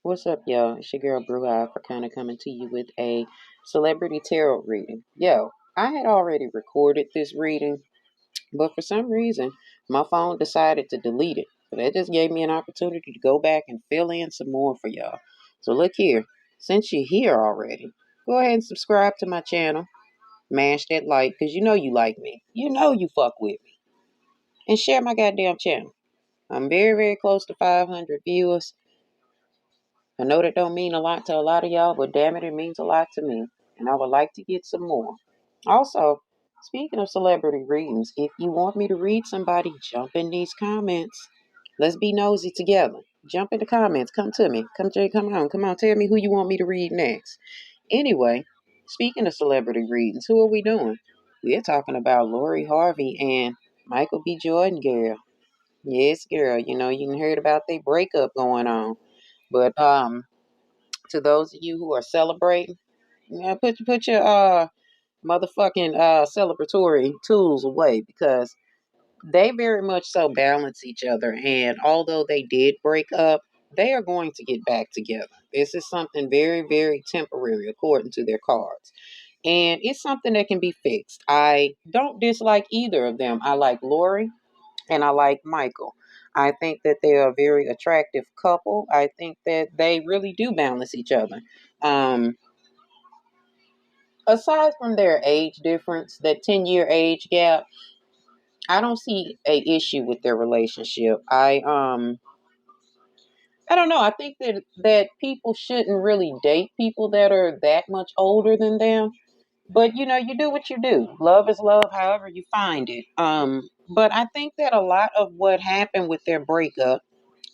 What's up, y'all? It's your girl Bruja-Africana coming to you with a celebrity tarot reading. Yo, I had already recorded this reading, but for some reason, my phone decided to delete it. So that just gave me an opportunity to go back and fill in some more for y'all. So look here, since you're here already, go ahead and subscribe to my channel. Mash that like, because you know you like me. You know you fuck with me. And share my goddamn channel. I'm very, very close to 500 viewers. I know that don't mean a lot to a lot of y'all, but damn it, it means a lot to me. And I would like to get some more. Also, speaking of celebrity readings, if you want me to read somebody, jump in these comments. Let's be nosy together. Jump in the comments. Come to me. Come on. Come on. Tell me who you want me to read next. Anyway, speaking of celebrity readings, who are we doing? We're talking about Lori Harvey and Michael B. Jordan, girl. Yes, girl. You know, you heard about their breakup going on. But to those of you who are celebrating, you know, put your motherfucking celebratory tools away, because they very much so balance each other. And although they did break up, they are going to get back together. This is something very, very temporary according to their cards. And it's something that can be fixed. I don't dislike either of them. I like Lori and I like Michael. I think that they are a very attractive couple. I think that they really do balance each other. Um, Aside from their age difference, that 10-year age gap, I don't see a issue with their relationship. I don't know. I think that people shouldn't really date people that are that much older than them. But you know, you do what you do. Love is love, however you find it. But I think that a lot of what happened with their breakup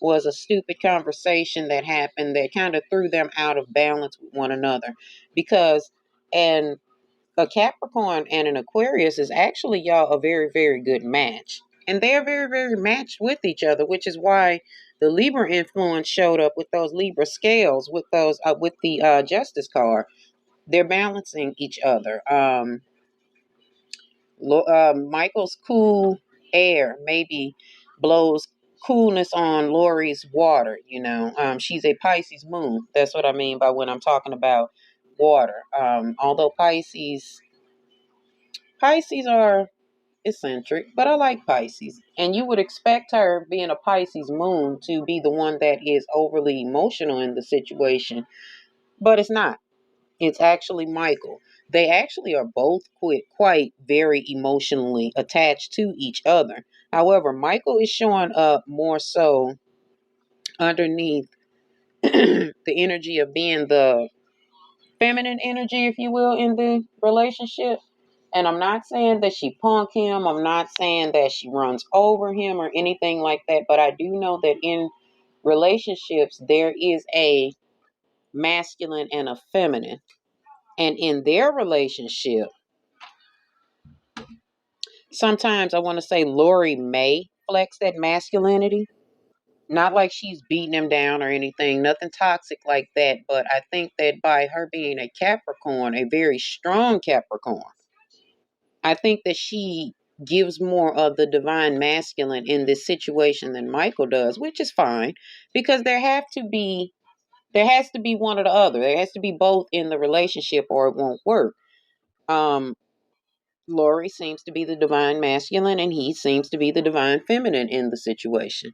was a stupid conversation that happened that kind of threw them out of balance with one another. Because and a Capricorn and an Aquarius is actually, y'all, a very, very good match. And they're very, very matched with each other, which is why the Libra influence showed up with those Libra scales, with those with the Justice card. They're balancing each other. Michael's cool air maybe blows coolness on Lori's water. You know, she's a Pisces moon. That's what I mean by when I'm talking about water. Although Pisces are eccentric, but I like Pisces. And you would expect her, being a Pisces moon, to be the one that is overly emotional in the situation, but it's not. It's actually Michael. They actually are both quite very emotionally attached to each other. However, Michael is showing up more so underneath the energy of being the feminine energy, if you will, in the relationship. And I'm not saying that she punked him. I'm not saying that she runs over him or anything like that. But I do know that in relationships, there is a masculine and a feminine. And in their relationship, sometimes I want to say Lori may flex that masculinity. Not like she's beating him down or anything, nothing toxic like that. But I think that by her being a Capricorn, a very strong Capricorn, I think that she gives more of the divine masculine in this situation than Michael does, which is fine, because there has to be one or the other. There has to be both in the relationship or it won't work. Um, Lori seems to be the divine masculine and he seems to be the divine feminine in the situation.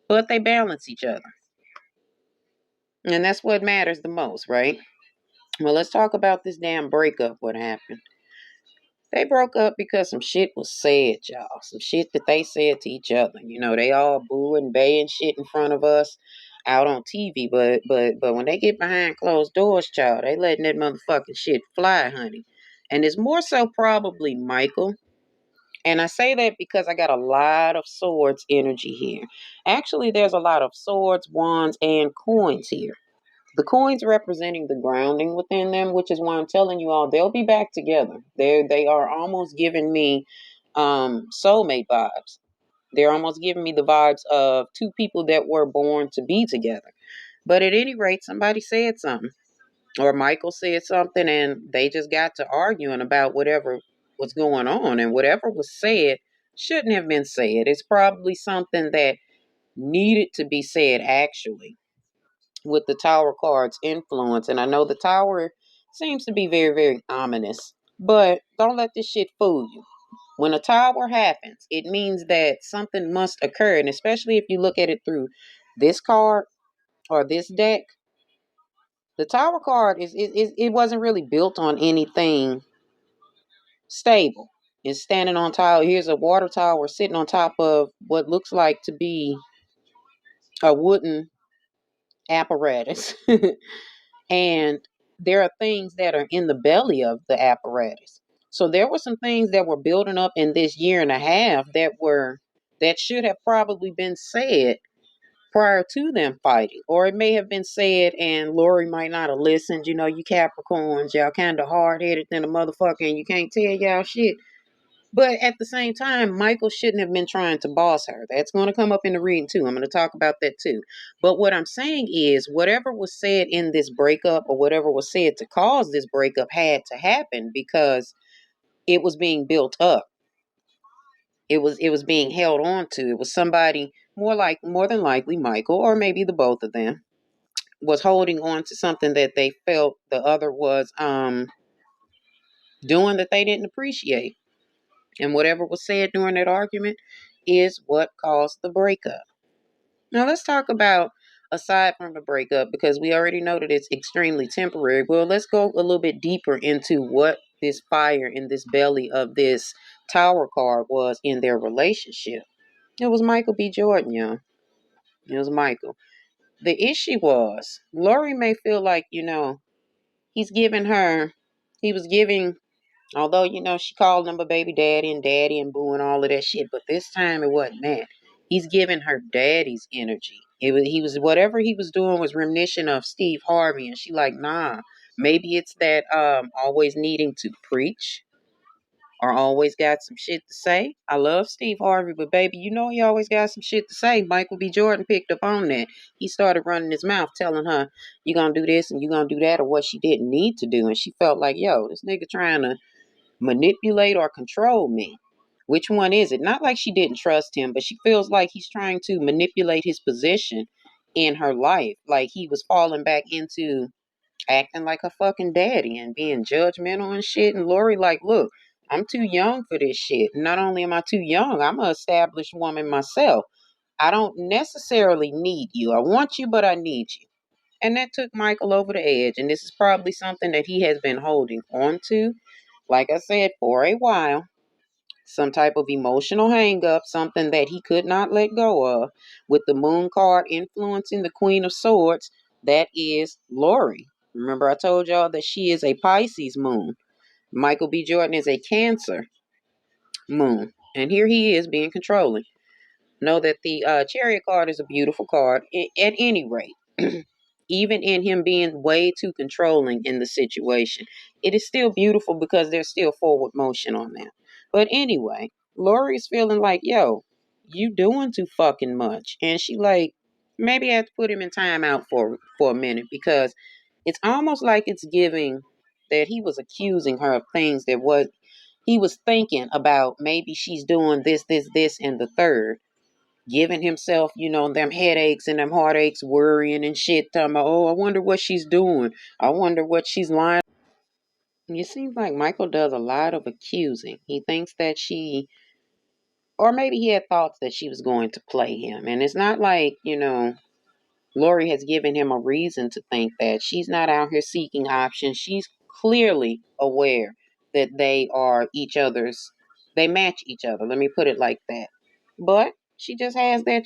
But they balance each other. And that's what matters the most, right? Well, let's talk about this damn breakup. What happened? They broke up because some shit was said, y'all. Some shit that they said to each other. You know, they all boo and bay and shit in front of us out on TV, but when they get behind closed doors, child, they letting that motherfucking shit fly, honey. And it's more so probably Michael. And I say that because I got a lot of swords energy here. Actually, there's a lot of swords, wands, and coins here. The coins representing the grounding within them, which is why I'm telling you all they'll be back together. They are almost giving me soulmate vibes. They're almost giving me the vibes of two people that were born to be together. But at any rate, somebody said something, or Michael said something, and they just got to arguing about whatever was going on, and whatever was said shouldn't have been said. It's probably something that needed to be said, actually. with the Tower card's influence. And I know the Tower seems to be very, very ominous, but don't let this shit fool you. When a Tower happens, it means that something must occur. And especially if you look at it through this card or this deck, the Tower card it wasn't really built on anything stable. It's standing on top. Here's a water tower sitting on top of what looks like to be a wooden apparatus. And there are things that are in the belly of the apparatus. So there were some things that were building up in this year and a half that should have probably been said prior to them fighting. Or it may have been said and Lori might not have listened. You know, you Capricorns, y'all kind of hard headed than a motherfucker and you can't tell y'all shit. But at the same time, Michael shouldn't have been trying to boss her. That's going to come up in the reading too. I'm going to talk about that too. But what I'm saying is whatever was said in this breakup or whatever was said to cause this breakup had to happen because it was being built up. It was being held on to. It was somebody more than likely Michael or maybe the both of them was holding on to something that they felt the other was doing that they didn't appreciate. And whatever was said during that argument is what caused the breakup. Now let's talk about aside from the breakup because we already know that it's extremely temporary. Well, let's go a little bit deeper into what this fire in this belly of this Tower card was in their relationship. It was Michael B. Jordan, y'all. It was Michael. The issue was Lori may feel like, he was giving. Although, she called him a baby daddy and boo and all of that shit. But this time it wasn't that. He's giving her daddy's energy. Whatever he was doing was reminiscent of Steve Harvey. And she like, nah, maybe it's that always needing to preach or always got some shit to say. I love Steve Harvey, but baby, he always got some shit to say. Michael B. Jordan picked up on that. He started running his mouth telling her, you gonna do this and you gonna do that or what she didn't need to do. And she felt like, yo, this nigga trying to manipulate or control me. Which one is it? Not like she didn't trust him, but she feels like he's trying to manipulate his position in her life. Like he was falling back into acting like a fucking daddy and being judgmental and shit. And Lori like, look, I'm too young for this shit. Not only am I too young, I'm an established woman myself. I don't necessarily need you. I want you, but I need you. And that took Michael over the edge. And this is probably something that he has been holding on to, like I said, for a while. Some type of emotional hang up, something that he could not let go of. With the moon card influencing the Queen of Swords, that is Lori. Remember, I told y'all that she is a Pisces moon. Michael B. Jordan is a Cancer moon. And here he is being controlling. Know that the Chariot card is a beautiful card at any rate. Even in him being way too controlling in the situation, it is still beautiful because there's still forward motion on there. But anyway, Lori's feeling like, yo, you doing too fucking much. And she like, maybe I have to put him in timeout for a minute because it's almost like it's giving that he was accusing her of things that was he was thinking about maybe she's doing this, and the third giving himself, them headaches and them heartaches, worrying and shit, talking about, oh, I wonder what she's doing. I wonder what she's lying. It seems like Michael does a lot of accusing. He thinks that or maybe he had thoughts that she was going to play him. And it's not like, Lori has given him a reason to think that. She's not out here seeking options. She's clearly aware that they match each other. Let me put it like that. But she just has that,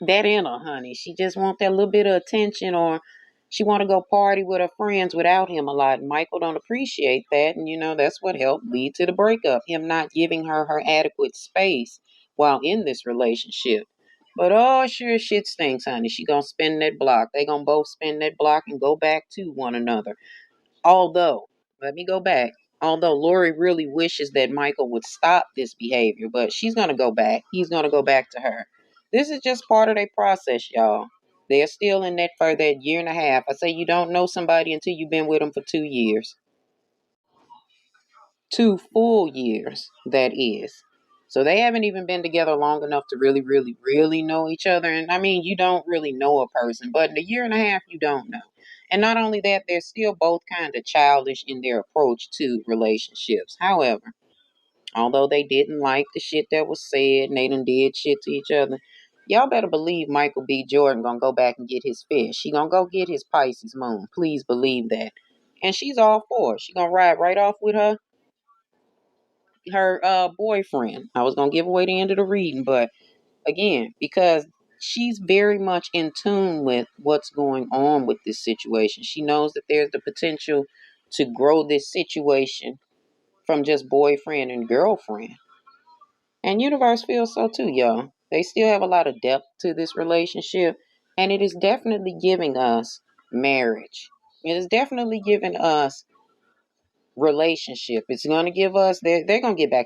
that in her, honey. She just want that little bit of attention, or she want to go party with her friends without him a lot. Michael don't appreciate that, and that's what helped lead to the breakup. Him not giving her adequate space while in this relationship. But oh, sure shit stinks, honey. She gonna spin that block. They gonna both spin that block and go back to one another. Although, let me go back. Although Lori really wishes that Michael would stop this behavior, but she's going to go back. He's going to go back to her. This is just part of their process, y'all. They're still in that for that year and a half. I say you don't know somebody until you've been with them for 2 years. 2 full years, that is. So they haven't even been together long enough to really, really, really know each other. And I mean, you don't really know a person, but in a year and a half, you don't know. And not only that, they're still both kind of childish in their approach to relationships. However, although they didn't like the shit that was said and they done did shit to each other, y'all better believe Michael B. Jordan gonna go back and get his fish. He gonna go get his Pisces moon. Please believe that. And she's all for it. She gonna ride right off with her boyfriend. I was gonna give away the end of the reading, but again, because she's very much in tune with what's going on with this situation. She knows that there's the potential to grow this situation from just boyfriend and girlfriend. And universe feels so too, y'all. They still have a lot of depth to this relationship, and it is definitely giving us marriage. It is definitely giving us relationship. It's going to give us, they're going to get back